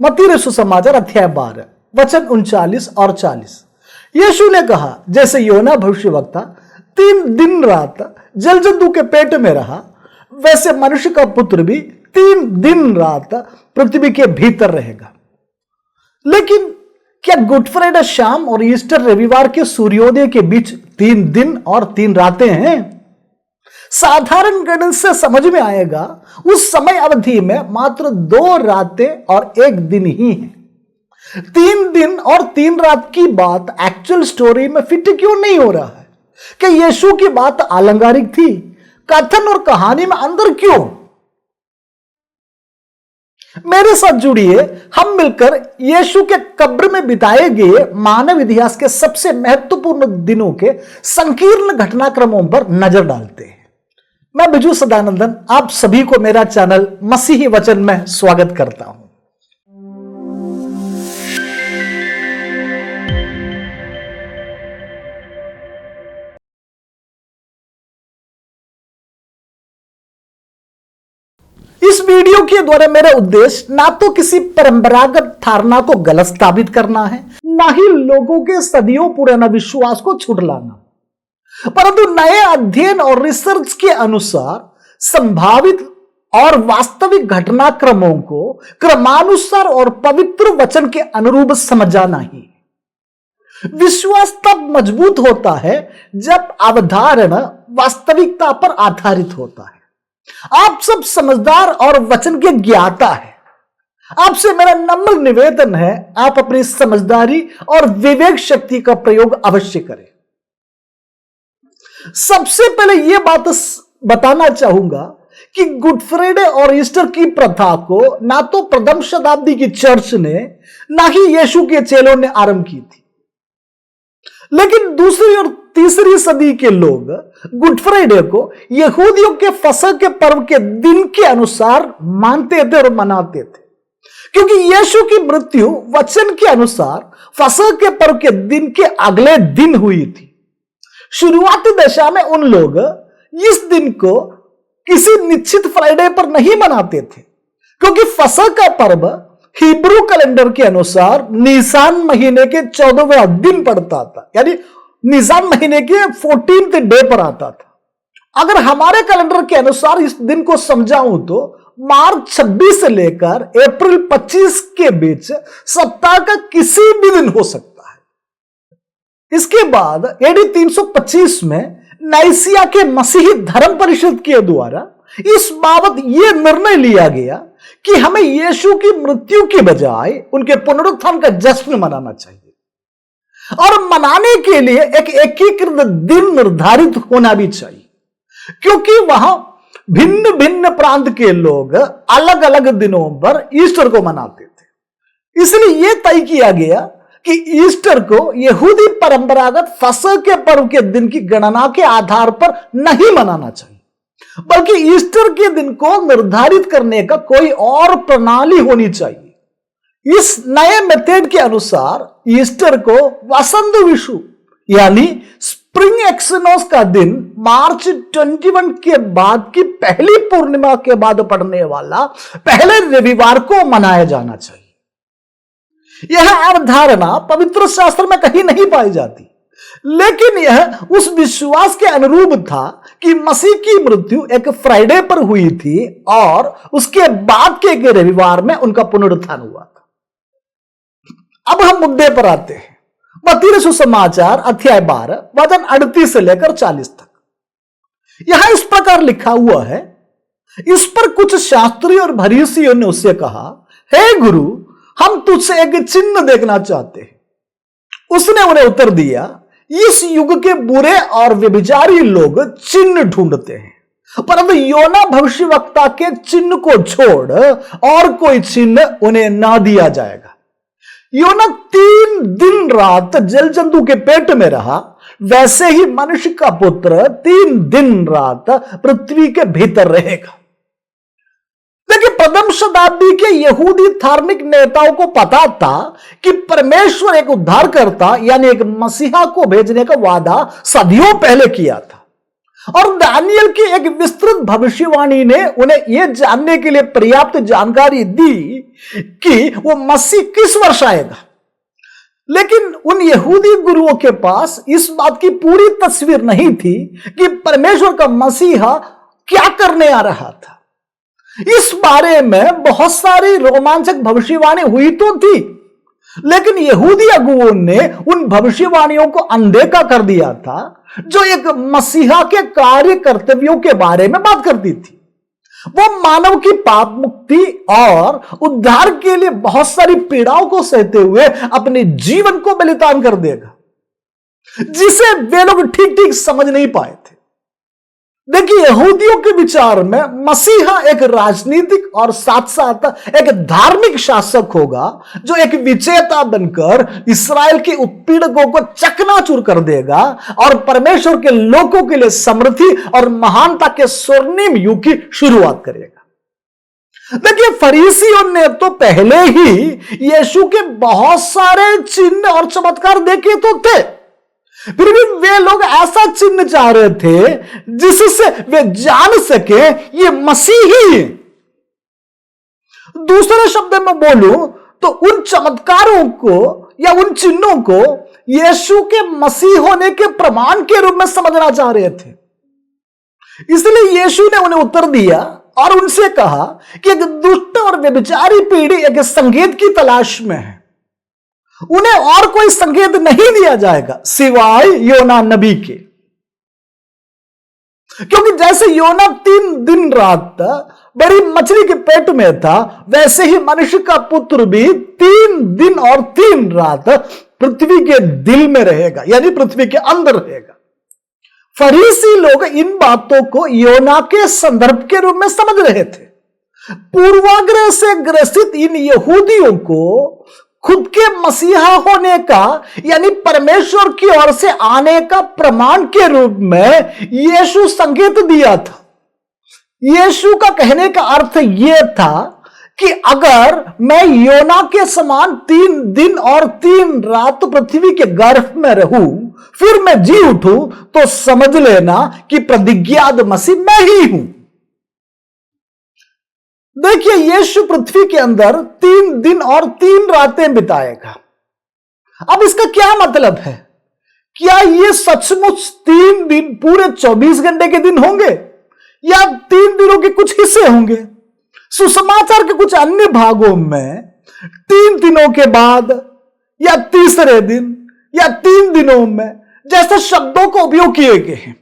मत्ती रचित सुसमाचार अध्याय 12 वचन 39 और 40। यीशु ने कहा, जैसे योना भविष्यवक्ता 3 दिन रात जल जंतु के पेट में रहा, वैसे मनुष्य का पुत्र भी 3 दिन रात पृथ्वी के भीतर रहेगा। लेकिन क्या गुड फ्राइडे शाम और ईस्टर रविवार के सूर्योदय के बीच 3 दिन और 3 रातें हैं? साधारण गणित से समझ में आएगा उस समय अवधि में मात्र 2 रातें और 1 दिन ही है। 3 दिन और 3 रात की बात एक्चुअल स्टोरी में फिट क्यों नहीं हो रहा है? कि यीशु की बात आलंकारिक थी, कथन और कहानी में अंदर क्यों? मेरे साथ जुड़िए, हम मिलकर यीशु के कब्र में बिताए गए मानव इतिहास के सबसे महत्वपूर्ण दिनों के संकीर्ण घटनाक्रमों पर नजर डालते हैं। मैं बिजू सदानंदन आप सभी को मेरा चैनल मसीही वचन में स्वागत करता हूं। इस वीडियो के द्वारा मेरा उद्देश्य ना तो किसी परंपरागत धारणा को गलत साबित करना है, ना ही लोगों के सदियों पुराना विश्वास को छुटलाना, परंतु नए अध्ययन और रिसर्च के अनुसार संभावित और वास्तविक घटनाक्रमों को क्रमानुसार और पवित्र वचन के अनुरूप समझाना ही। विश्वास तब मजबूत होता है जब अवधारणा वास्तविकता पर आधारित होता है। आप सब समझदार और वचन के ज्ञाता है। आपसे मेरा नम्र निवेदन है, आप अपनी समझदारी और विवेक शक्ति का प्रयोग अवश्य करें। सबसे पहले यह बात बताना चाहूंगा कि गुड फ्राइडे और ईस्टर की प्रथा को ना तो प्रथम शताब्दी की चर्च ने ना ही यीशु के चेलों ने आरंभ की थी, लेकिन दूसरी और तीसरी सदी के लोग गुड फ्राइडे को यहूदियों के फसह के पर्व के दिन के अनुसार मानते थे और मनाते थे, क्योंकि यीशु की मृत्यु वचन के अनुसार फसह के पर्व के दिन के अगले दिन हुई थी। शुरुआती दशा में उन लोग इस दिन को किसी निश्चित फ्राइडे पर नहीं मनाते थे, क्योंकि फसह का पर्व हिब्रू कैलेंडर के अनुसार निसान महीने के 14वें दिन पड़ता था, यानी निसान महीने के 14th डे पर आता था। अगर हमारे कैलेंडर के अनुसार इस दिन को समझाऊं तो मार्च 26 से लेकर अप्रैल 25 के बीच सप्ताह का किसी भी दिन हो सकता है। इसके बाद एडी 325 में नाइसिया के मसीही धर्म परिषद के द्वारा इस बाबत यह निर्णय लिया गया कि हमें यीशु की मृत्यु के बजाय उनके पुनरुत्थान का जश्न मनाना चाहिए, और मनाने के लिए एक एकीकृत दिन निर्धारित होना भी चाहिए, क्योंकि वहां भिन्न भिन्न प्रांत के लोग अलग अलग दिनों पर ईस्टर को मनाते थे। इसलिए यह तय किया गया कि ईस्टर को यहूदी परंपरागत फसह के पर्व के दिन की गणना के आधार पर नहीं मनाना चाहिए, बल्कि ईस्टर के दिन को निर्धारित करने का कोई और प्रणाली होनी चाहिए। इस नए मेथड के अनुसार ईस्टर को वसंत विषु यानी स्प्रिंग एक्विनॉक्स का दिन मार्च 21 के बाद की पहली पूर्णिमा के बाद पड़ने वाला पहले रविवार को मनाया जाना चाहिए। यह अवधारणा पवित्र शास्त्र में कहीं नहीं पाई जाती, लेकिन यह उस विश्वास के अनुरूप था कि मसीह की मृत्यु एक फ्राइडे पर हुई थी और उसके बाद के रविवार में उनका पुनरुत्थान हुआ था। अब हम मुद्दे पर आते हैं। मत्ती रचित सुसमाचार अध्याय 12 वचन 38 से लेकर 40 तक यहां इस प्रकार लिखा हुआ है। इस पर कुछ शास्त्री और फरीसियों ने उससे कहा, हे गुरु, हम तुझसे एक चिन्ह देखना चाहते हैं। उसने उन्हें उत्तर दिया, इस युग के बुरे और व्यभिचारी लोग चिन्ह ढूंढते हैं, परंतु योना भविष्यवक्ता के चिन्ह को छोड़ और कोई चिन्ह उन्हें ना दिया जाएगा। योना 3 दिन रात जल जंतु के पेट में रहा, वैसे ही मनुष्य का पुत्र 3 दिन रात पृथ्वी के भीतर रहेगा। देखिए, प्रथम शताब्दी के यहूदी धार्मिक नेताओं को पता था कि परमेश्वर एक उद्धारकर्ता यानी एक मसीहा को भेजने का वादा सदियों पहले किया था। और दानियल की एक विस्तृत भविष्यवाणी ने उन्हें यह जानने के लिए पर्याप्त जानकारी दी कि वो मसीह किस वर्ष आएगा। लेकिन उन यहूदी गुरुओं के पास इस बात की पूरी तस्वीर नहीं थी कि परमेश्वर का मसीहा क्या करने आ रहा था। इस बारे में बहुत सारी रोमांचक भविष्यवाणी हुई तो थी, लेकिन यहूदी अगुओं ने उन भविष्यवाणियों को अनदेखा कर दिया था जो एक मसीहा के कार्य कर्तव्यों के बारे में बात करती थी। वो मानव की पाप मुक्ति और उद्धार के लिए बहुत सारी पीड़ाओं को सहते हुए अपने जीवन को बलिदान कर देगा, जिसे वे लोग ठीक ठीक समझ नहीं पाए थे। देखिए, यहूदियों के विचार में मसीहा एक राजनीतिक और साथ साथ एक धार्मिक शासक होगा जो एक विजेता बनकर इस्राएल के उत्पीड़कों को चकनाचूर कर देगा और परमेश्वर के लोगों के लिए समृद्धि और महानता के स्वर्णिम युग की शुरुआत करेगा। देखिए, फरीसियों ने तो पहले ही यीशु के बहुत सारे चिन्ह और चमत्कार देखे तो थे, फिर भी वे लोग ऐसा चिन्ह चाह रहे थे जिससे वे जान सके ये मसीह ही है। दूसरे शब्द में बोलूं तो उन चमत्कारों को या उन चिन्हों को यीशु के मसीह होने के प्रमाण के रूप में समझना चाह रहे थे। इसलिए यीशु ने उन्हें उत्तर दिया और उनसे कहा कि एक दुष्ट और व्यभिचारी पीढ़ी एक संकेत की तलाश में है। उन्हें और कोई संकेत नहीं दिया जाएगा सिवाय योना नबी के, क्योंकि जैसे योना 3 दिन रात बड़ी मछली के पेट में था, वैसे ही मनुष्य का पुत्र भी 3 दिन और 3 रात पृथ्वी के दिल में रहेगा, यानी पृथ्वी के अंदर रहेगा। फरीसी लोग इन बातों को योना के संदर्भ के रूप में समझ रहे थे। पूर्वाग्रह से ग्रसित इन यहूदियों को खुद के मसीहा होने का यानी परमेश्वर की ओर से आने का प्रमाण के रूप में यीशु संकेत दिया था। यीशु का कहने का अर्थ यह था कि अगर मैं योना के समान 3 दिन और 3 रात पृथ्वी के गर्भ में रहूं, फिर मैं जी उठूं, तो समझ लेना कि प्रतिज्ञात मसीह मैं ही हूं। देखिए, यीशु पृथ्वी के अंदर 3 दिन और 3 रातें बिताएगा। अब इसका क्या मतलब है? क्या ये सचमुच 3 दिन पूरे 24 घंटे के दिन होंगे या 3 दिनों के कुछ हिस्से होंगे? सुसमाचार के कुछ अन्य भागों में 3 दिनों के बाद या तीसरे दिन या 3 दिनों में जैसे शब्दों को उपयोग किए गए हैं,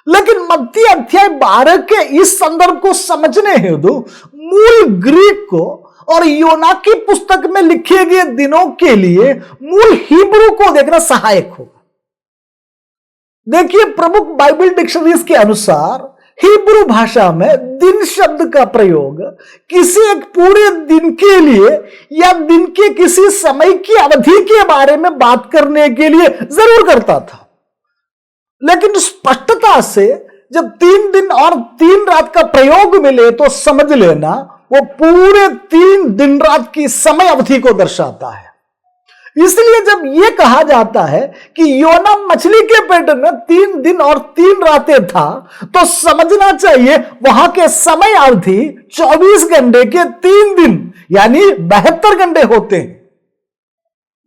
लेकिन मत्ती अध्याय 12 के इस संदर्भ को समझने हेतु मूल ग्रीक को और योना की पुस्तक में लिखे गए दिनों के लिए मूल हिब्रू को देखना सहायक होगा। देखिए, प्रमुख बाइबल डिक्शनरीज के अनुसार हिब्रू भाषा में दिन शब्द का प्रयोग किसी एक पूरे दिन के लिए या दिन के किसी समय की अवधि के बारे में बात करने के लिए जरूर करता था, लेकिन स्पष्टता से जब 3 दिन और 3 रात का प्रयोग मिले तो समझ लेना वो पूरे 3 दिन रात की समय अवधि को दर्शाता है। इसलिए जब यह कहा जाता है कि योना मछली के पेट में 3 दिन और 3 रातें था, तो समझना चाहिए वहां के समय अवधि 24 घंटे के 3 दिन यानी 72 घंटे होते हैं।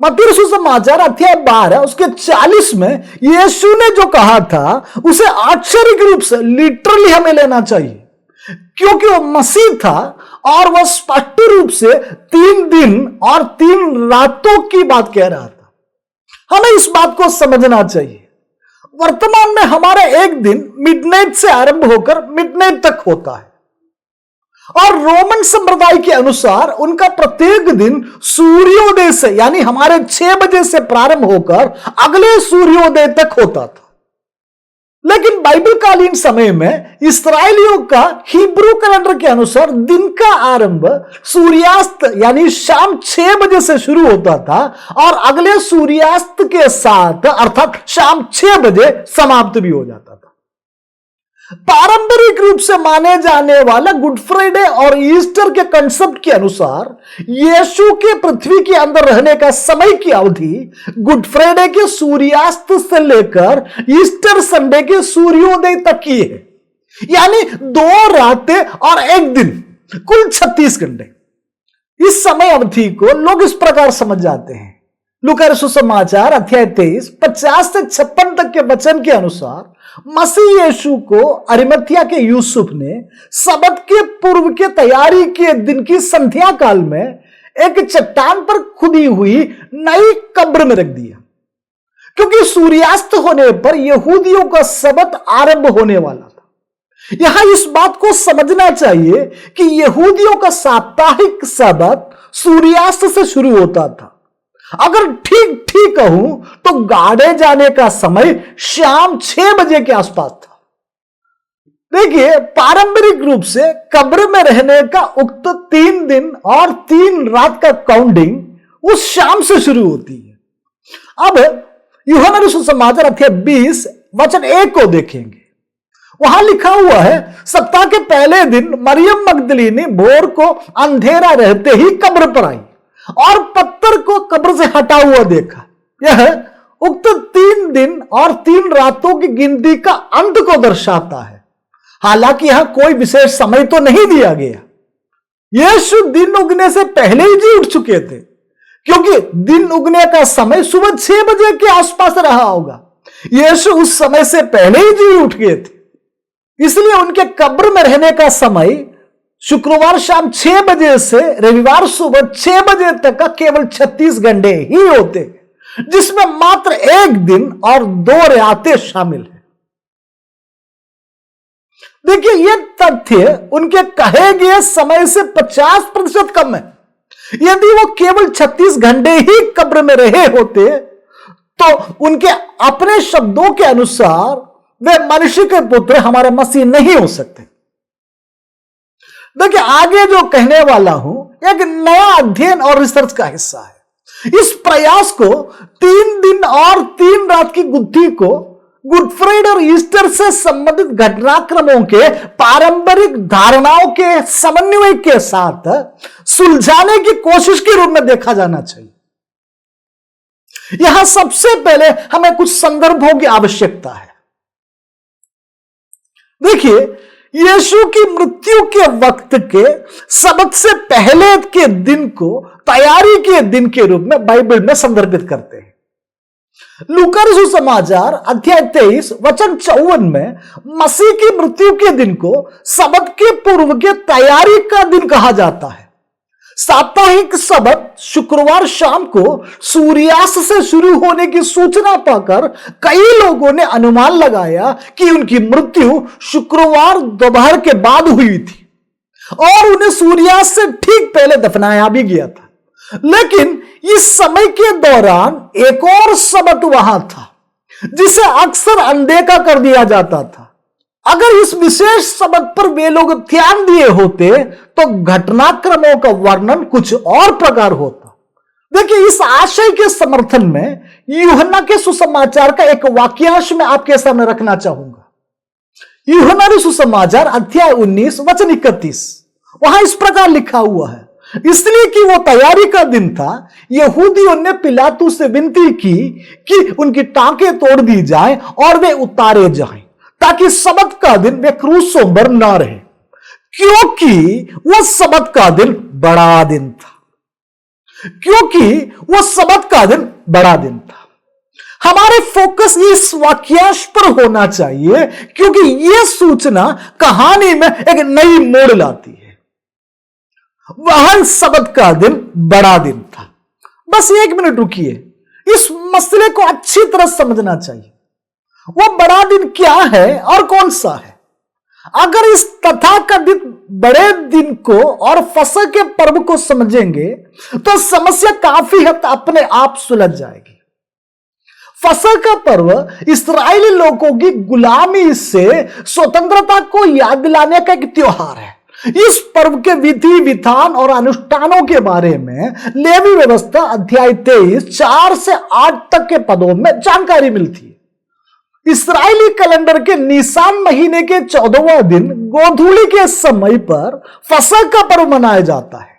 मत्ती सुसमाचार अध्याय 12 उसके 40 में यीशु ने जो कहा था उसे आश्चर्य रूप से लिटरली हमें लेना चाहिए, क्योंकि वो मसीह था और वह स्पष्ट रूप से 3 दिन और 3 रातों की बात कह रहा था। हमें इस बात को समझना चाहिए। वर्तमान में हमारा एक दिन मिडनाइट से आरंभ होकर मिडनाइट तक होता है और रोमन संप्रदाय के अनुसार उनका प्रत्येक दिन सूर्योदय से यानी हमारे 6 बजे से प्रारंभ होकर अगले सूर्योदय तक होता था। लेकिन बाइबल कालीन समय में इस्राएलियों का हिब्रू कैलेंडर के अनुसार दिन का आरंभ सूर्यास्त यानी शाम 6 बजे से शुरू होता था और अगले सूर्यास्त के साथ अर्थात शाम 6 बजे समाप्त भी हो जाता था। पारंपरिक रूप से माने जाने वाला गुड फ्राइडे और ईस्टर के कंसेप्ट के अनुसार यीशु के पृथ्वी के अंदर रहने का समय की अवधि गुड फ्राइडे के सूर्यास्त से लेकर ईस्टर संडे के सूर्योदय तक की है, यानी 2 रातें और 1 दिन, कुल 36 घंटे। इस समय अवधि को लोग इस प्रकार समझ जाते हैं। लूका सुसमाचार अध्याय 23 50 से 56 तक के वचन के अनुसार मसीह यीशु को अरिमथिया के यूसुफ ने सबत के पूर्व के तैयारी के दिन की संध्या काल में एक चट्टान पर खुदी हुई नई कब्र में रख दिया, क्योंकि सूर्यास्त होने पर यहूदियों का सबत आरंभ होने वाला था। यहां इस बात को समझना चाहिए कि यहूदियों का साप्ताहिक सबत सूर्यास्त से शुरू होता था। अगर ठीक कहूं तो गाड़े जाने का समय शाम 6 बजे के आसपास था। देखिए, पारंपरिक रूप से कब्र में रहने का उक्त 3 दिन और 3 रात का काउंटिंग उस शाम से शुरू होती है। अब यूहन्ना सुसमाचार अध्याय 20 वचन 1 को देखेंगे। वहां लिखा हुआ है, सप्ताह के पहले दिन मरियम मगदलीनी भोर को अंधेरा रहते ही कब्र पर आई और पत्थर को कब्र से हटा हुआ देखा। यह उक्त 3 दिन और 3 रातों की गिनती का अंत को दर्शाता है। हालांकि यहां कोई विशेष समय तो नहीं दिया गया। यीशु दिन उगने से पहले ही जी उठ चुके थे, क्योंकि दिन उगने का समय सुबह 6 बजे के आसपास रहा होगा। यीशु उस समय से पहले ही जी उठ गए थे, इसलिए उनके कब्र में रहने का समय शुक्रवार शाम 6 बजे से रविवार सुबह 6 बजे तक का केवल 36 घंटे ही होते, जिसमें मात्र 1 दिन और 2 रातें शामिल हैं। देखिए, यह तथ्य उनके कहे गए समय से 50% कम है। यदि वो केवल 36 घंटे ही कब्र में रहे होते तो उनके अपने शब्दों के अनुसार वे मनुष्य के पुत्र हमारे मसीह नहीं हो सकते। देखिए, आगे जो कहने वाला हूं एक नया अध्ययन और रिसर्च का हिस्सा है। इस प्रयास को 3 दिन और 3 रात की गुत्थी को गुड फ्राइडे और ईस्टर से संबंधित घटनाक्रमों के पारंपरिक धारणाओं के समन्वय के साथ सुलझाने की कोशिश के रूप में देखा जाना चाहिए। यहां सबसे पहले हमें कुछ संदर्भों की आवश्यकता है। देखिए, यीशु की मृत्यु के वक्त के सबत से पहले के दिन को तैयारी के दिन के रूप में बाइबल में संदर्भित करते हैं। लूका सुसमाचार अध्याय 23 वचन 54 में मसीह की मृत्यु के दिन को सबत के पूर्व के तैयारी का दिन कहा जाता है। साप्ताहिक सबत शुक्रवार शाम को सूर्यास्त से शुरू होने की सूचना पाकर कई लोगों ने अनुमान लगाया कि उनकी मृत्यु शुक्रवार दोपहर के बाद हुई थी और उन्हें सूर्यास्त से ठीक पहले दफनाया भी गया था। लेकिन इस समय के दौरान एक और सबत वहां था जिसे अक्सर अनदेखा कर दिया जाता था। अगर इस विशेष सबत पर वे लोग ध्यान दिए होते तो घटनाक्रमों का वर्णन कुछ और प्रकार होता। देखिए, इस आशय के समर्थन में यूहन्ना के सुसमाचार का एक वाक्यांश मैं आपके सामने रखना चाहूंगा। यूहन्ना के सुसमाचार अध्याय 19 वचन 31, वहां इस प्रकार लिखा हुआ है, इसलिए कि वो तैयारी का दिन था, यहूदियों ने पिलातुस से विनती की कि उनकी टांकें तोड़ दी जाएं और वे उतारे जाएं, ताकि सबत का दिन वे क्रूसों पर न रहे, क्योंकि वह सबत का दिन बड़ा दिन था। बड़ा दिन था। हमारे फोकस इस वाक्यांश पर होना चाहिए, क्योंकि यह सूचना कहानी में एक नई मोड़ लाती है। वह सबत का दिन बड़ा दिन था। बस 1 मिनट रुकिए, इस मसले को अच्छी तरह समझना चाहिए। वो बड़ा दिन क्या है और कौन सा है? अगर इस तथाकथित बड़े दिन को और फसह के पर्व को समझेंगे तो समस्या काफी हद अपने आप सुलझ जाएगी। फसह का पर्व इस्राएली लोगों की गुलामी से स्वतंत्रता को याद दिलाने का एक त्योहार है। इस पर्व के विधि विधान और अनुष्ठानों के बारे में लेवी व्यवस्था अध्याय 23 4 से 8 तक के पदों में जानकारी मिलती है। इस्राएली कैलेंडर के निसान महीने के 14वां दिन गोधूली के समय पर फसह का पर्व मनाया जाता है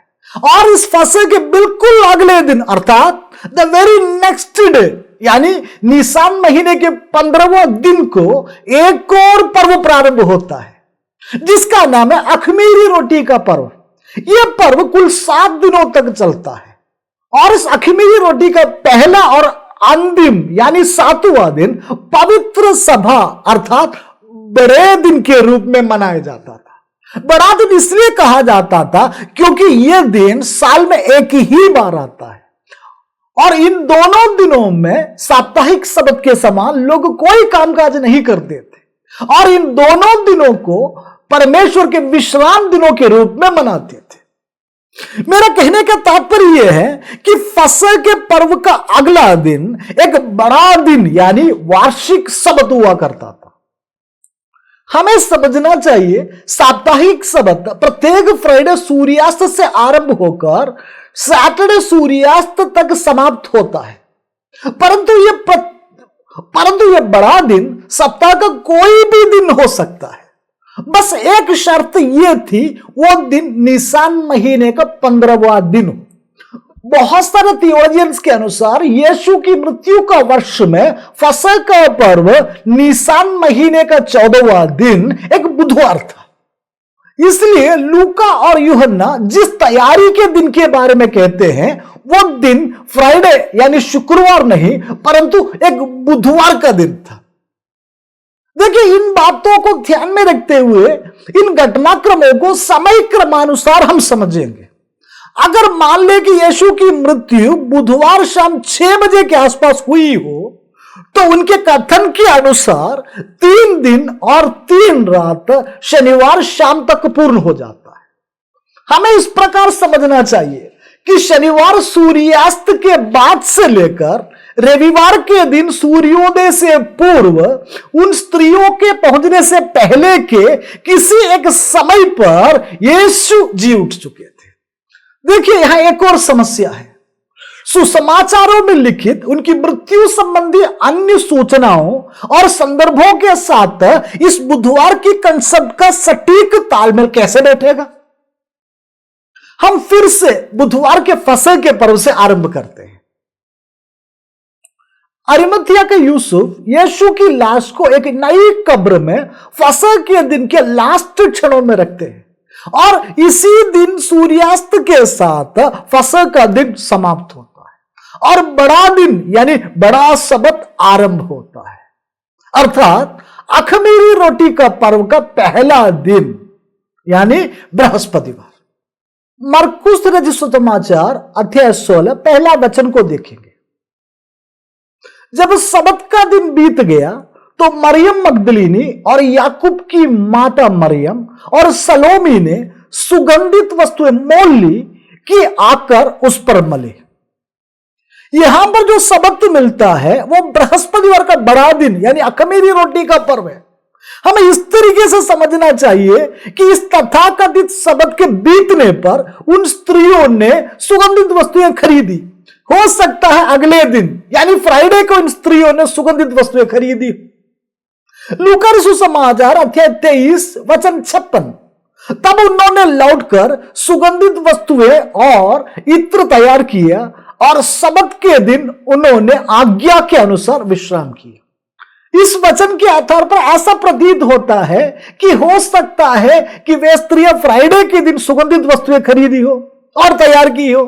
और इस फसह के बिल्कुल अगले दिन अर्थात द वेरी नेक्स्ट डे यानी निसान महीने के 15वां दिन को एक और पर्व प्रारंभ होता है जिसका नाम है अखमीरी रोटी का पर्व। यह पर्व कुल 7 दिनों तक चलता है और इस अखमीरी रोटी का पहला और अंतिम यानी 7वां दिन पवित्र सभा अर्थात बड़े दिन के रूप में मनाया जाता था। बड़ा दिन इसलिए कहा जाता था क्योंकि यह दिन साल में एक ही बार आता है और इन दोनों दिनों में साप्ताहिक सब्त के समान लोग कोई कामकाज नहीं करते थे और इन दोनों दिनों को परमेश्वर के विश्राम दिनों के रूप में मनाते थे। मेरा कहने का तात्पर्य यह है कि फसह के पर्व का अगला दिन एक बड़ा दिन यानी वार्षिक सब्त हुआ करता था। हमें समझना चाहिए साप्ताहिक सब्त प्रत्येक फ्राइडे सूर्यास्त से आरंभ होकर सैटरडे सूर्यास्त तक समाप्त होता है परंतु यह बड़ा दिन सप्ताह का कोई भी दिन हो सकता है। बस एक शर्त यह थी वो दिन निसान महीने का 15वां दिन हो। बहुत सारे थियोलॉजियंस के अनुसार यीशु की मृत्यु का वर्ष में फसह का पर्व निसान महीने का 14वां दिन एक बुधवार था। इसलिए लूका और यूहन्ना जिस तैयारी के दिन के बारे में कहते हैं वो दिन फ्राइडे यानी शुक्रवार नहीं परंतु एक बुधवार का दिन था। देखिए इन बातों को ध्यान में रखते हुए इन घटनाक्रमों को समय क्रमानुसार हम समझेंगे। अगर मान ले कि यीशु की मृत्यु बुधवार शाम 6 बजे के आसपास हुई हो तो उनके कथन के अनुसार 3 दिन और 3 रात शनिवार शाम तक पूर्ण हो जाता है। हमें इस प्रकार समझना चाहिए कि शनिवार सूर्यास्त के बाद से लेकर रविवार के दिन सूर्योदय से पूर्व उन स्त्रियों के पहुंचने से पहले के किसी एक समय पर यीशु जी उठ चुके थे। देखिए यहां एक और समस्या है। सुसमाचारों में लिखित उनकी मृत्यु संबंधी अन्य सूचनाओं और संदर्भों के साथ इस बुधवार की कंसेप्ट का सटीक तालमेल कैसे बैठेगा। हम फिर से बुधवार के फसह के पर्व से आरंभ करते हैं। अरिमथिया के यूसुफ यीशु की लाश को एक नई कब्र में फसह के दिन के लास्ट क्षणों में रखते हैं और इसी दिन सूर्यास्त के साथ फसह का दिन समाप्त होता है और बड़ा दिन यानी बड़ा सब्त आरंभ होता है अर्थात अखमीरी रोटी का पर्व का पहला दिन यानी बृहस्पतिवार। मरकुस रचित सुसमाचार अध्याय 16 पहला वचन को देखेंगे। जब सब्त का दिन बीत गया तो मरियम मगदलीनी और याकूब की माता मरियम और सलोमी ने सुगंधित वस्तुएं मोल ली कि आकर उस पर मले। यहां पर जो सब्त मिलता है वो बृहस्पतिवार का बड़ा दिन यानी अखमीरी रोटी का पर्व है। हमें इस तरीके से समझना चाहिए कि इस तथाकथित सब्त के बीतने पर उन स्त्रियों ने सुगंधित वस्तुएं खरीदी। हो सकता है अगले दिन यानी फ्राइडे को इन स्त्रियों ने सुगंधित वस्तुएं खरीदी। लूका सुसमाचार अध्याय 23 वचन 56 तब उन्होंने लौटकर सुगंधित वस्तुएं और इत्र तैयार किया और सब्त के दिन उन्होंने आज्ञा के अनुसार विश्राम किया। इस वचन के आधार पर ऐसा प्रतीत होता है कि हो सकता है कि वे स्त्रियां फ्राइडे के दिन सुगंधित वस्तुएं खरीदी हो और तैयार की हो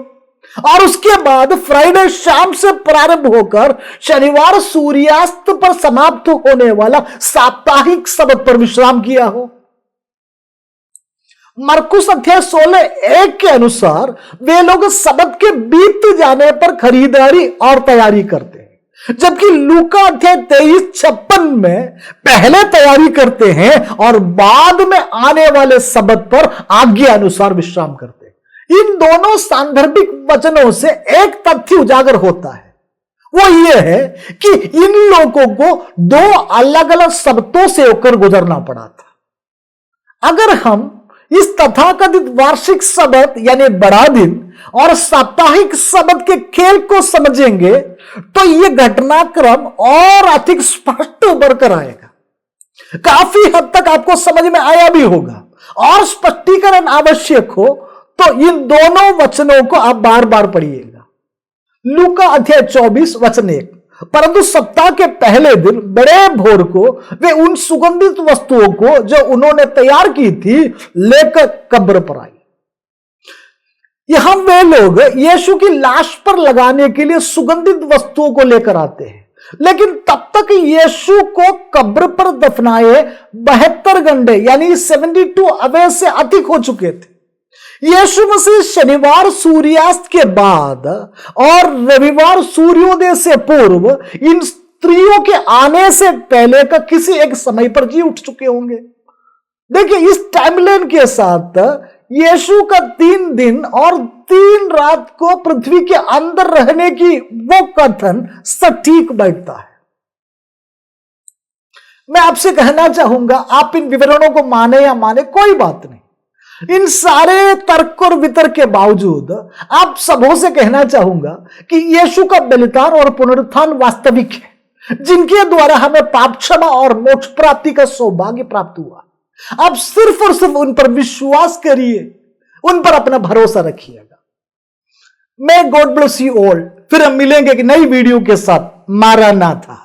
और उसके बाद फ्राइडे शाम से प्रारंभ होकर शनिवार सूर्यास्त पर समाप्त होने वाला साप्ताहिक सब्त पर विश्राम किया हो। मरकुस अध्याय 16:1 के अनुसार वे लोग सब्त के बीत जाने पर खरीदारी और तैयारी करते हैं जबकि लूका अध्याय 23:56 में पहले तैयारी करते हैं और बाद में आने वाले सब्त पर आज्ञा अनुसार विश्राम करते हैं। इन दोनों सांदर्भिक वचनों से एक तथ्य उजागर होता है वो ये है कि इन लोगों को 2 अलग अलग सब्तों से होकर गुजरना पड़ा था। अगर हम इस तथाकथित वार्षिक सब्त यानी बड़ा दिन और साप्ताहिक शब्द के खेल को समझेंगे तो यह घटनाक्रम और अधिक स्पष्ट उभर कर आएगा। काफी हद तक आपको समझ में आया भी होगा, और स्पष्टीकरण आवश्यक हो तो इन दोनों वचनों को आप बार बार पढ़िएगा। लूका अध्याय 24 वचन 1, परंतु सप्ताह के पहले दिन बड़े भोर को वे उन सुगंधित वस्तुओं को जो उन्होंने तैयार की थी लेकर कब्र पर आई। यहां वे लोग यीशु की लाश पर लगाने के लिए सुगंधित वस्तुओं को लेकर आते हैं, लेकिन तब तक यीशु को कब्र पर दफनाए 72 घंटे यानी 72 अवे से अधिक हो चुके थे। यीशु मसीह शनिवार सूर्यास्त के बाद और रविवार सूर्योदय से पूर्व इन स्त्रियों के आने से पहले का किसी एक समय पर जी उठ चुके होंगे। देखिए, इस टाइमलाइन के साथ यीशु का 3 दिन और 3 रात को पृथ्वी के अंदर रहने की वो कथन सटीक बैठता है। मैं आपसे कहना चाहूंगा, आप इन विवरणों को माने या माने कोई बात नहीं, इन सारे तर्क और वितर्क के बावजूद आप सबों से कहना चाहूंगा कि यीशु का बलिदान और पुनरुत्थान वास्तविक है, जिनके द्वारा हमें पाप क्षमा और मोक्ष प्राप्ति का सौभाग्य प्राप्त हुआ। आप सिर्फ और सिर्फ उन पर विश्वास करिए, उन पर अपना भरोसा रखिएगा। मैं गॉड ब्लेस यू ऑल। फिर हम मिलेंगे एक नई वीडियो के साथ। मारानाथा।